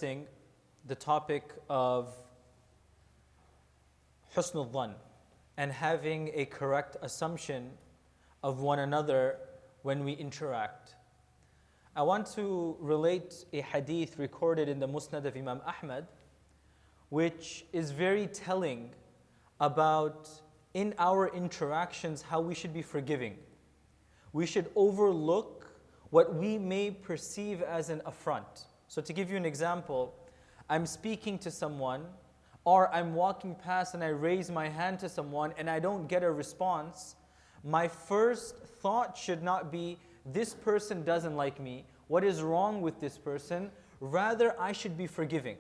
The topic of husnul dhan and having a correct assumption of one another when we interact. I want to relate a hadith recorded in the Musnad of Imam Ahmad, which is very telling about in our interactions how we should be forgiving. We should overlook what we may perceive as an affront. So to give you an example, I'm speaking to someone, or I'm walking past and I raise my hand to someone and I don't get a response. My first thought should not be, this person doesn't like me. What is wrong with this person? Rather, I should be forgiving.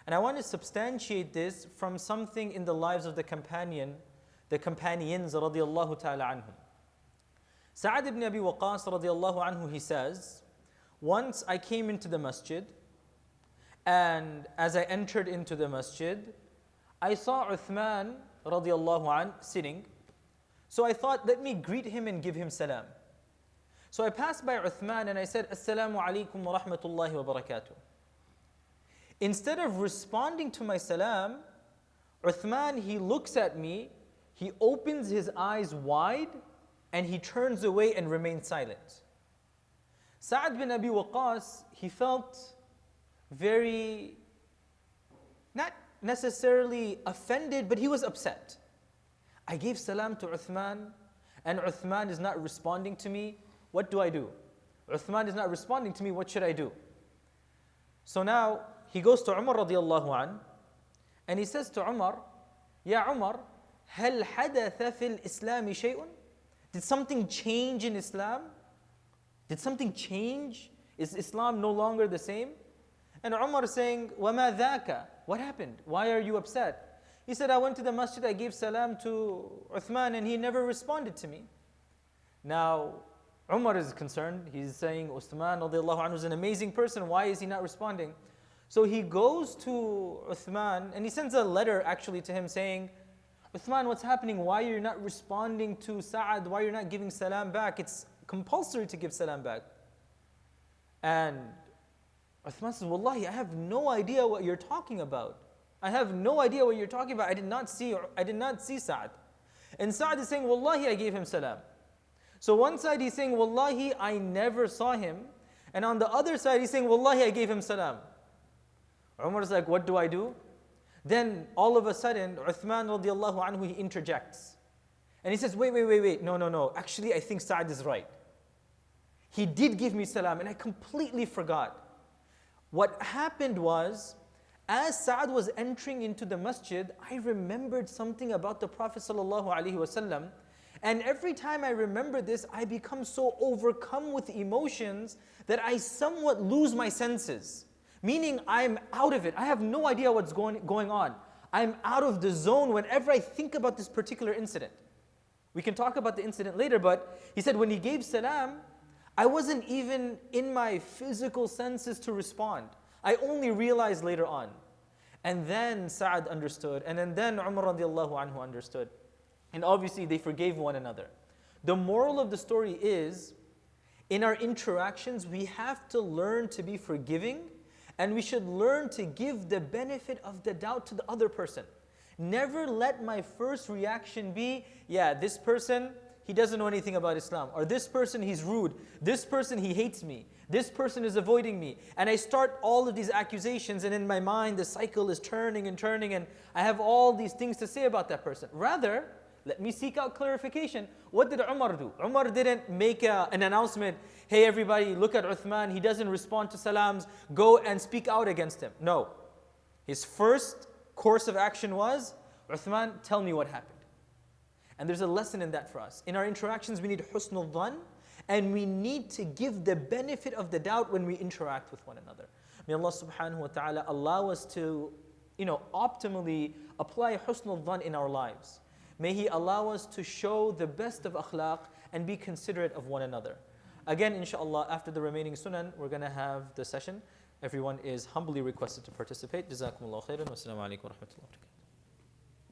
And I want to substantiate this from something in the lives of the companions radiallahu ta'ala anhum. Sa'ad ibn Abi Waqqas radiallahu anhu, he says, once I came into the masjid, and as I entered into the masjid, I saw Uthman radiallahu anh sitting. So I thought, let me greet him and give him salam. So I passed by Uthman and I said, Assalamu alaikum wa rahmatullahi wa barakatuh. Instead of responding to my salam, Uthman, he looks at me, he opens his eyes wide, and he turns away and remains silent. Sa'ad bin Abi Waqqas, he felt very, not necessarily offended, but he was upset. I gave salam to Uthman, and Uthman is not responding to me. What do I do? Uthman is not responding to me, what should I do? So now, he goes to Umar radiallahu an, and he says to Umar, Ya Umar, هل حدث في الإسلام شيء? Did something change in Islam? Did something change? Is Islam no longer the same? And Umar is saying, وَمَا ذَاكَ? What happened? Why are you upset? He said, I went to the masjid, I gave salam to Uthman, and he never responded to me. Now, Umar is concerned. He's saying, Uthman radiallahu anhu is an amazing person. Why is he not responding? So he goes to Uthman, and he sends a letter actually to him saying, Uthman, what's happening? Why are you not responding to Sa'ad? Why are you not giving salam back? It's compulsory to give salam back. And Uthman says, Wallahi, I have no idea what you're talking about. I have no idea what you're talking about. I did not see Sa'ad. And Sa'ad is saying, Wallahi, I gave him salam. So one side he's saying, Wallahi, I never saw him. And on the other side he's saying, Wallahi, I gave him salam. Umar is like, what do I do? Then all of a sudden, Uthman radiallahu anhu, he interjects. And he says, wait, no. Actually, I think Sa'ad is right. He did give me salam and I completely forgot. What happened was, as Sa'ad was entering into the masjid, I remembered something about the Prophet sallallahu alaihi wasallam. And every time I remember this, I become so overcome with emotions that I somewhat lose my senses. Meaning I'm out of it. I have no idea what's going on. I'm out of the zone whenever I think about this particular incident. We can talk about the incident later, but he said when he gave salam, I wasn't even in my physical senses to respond. I only realized later on. And then Sa'ad understood, and then Umar radiallahu anhu understood. And obviously they forgave one another. The moral of the story is, in our interactions, we have to learn to be forgiving, and we should learn to give the benefit of the doubt to the other person. Never let my first reaction be, yeah, this person, he doesn't know anything about Islam. Or this person, he's rude. This person, he hates me. This person is avoiding me. And I start all of these accusations, and in my mind, the cycle is turning, and I have all these things to say about that person. Rather, let me seek out clarification. What did Umar do? Umar didn't make an announcement, hey everybody, look at Uthman, he doesn't respond to salams, go and speak out against him. No. His first course of action was, Uthman, tell me what happened. And there's a lesson in that for us. In our interactions, we need husnul dhan, and we need to give the benefit of the doubt when we interact with one another. May Allah subhanahu wa ta'ala allow us to, optimally apply husnul dhan in our lives. May He allow us to show the best of akhlaq and be considerate of one another. Again, inshallah, after the remaining sunan, we're going to have the session. Everyone is humbly requested to participate. Jazakumullah khairan. Wassalamu alaikum wa rahmatullahi wa barakatuh.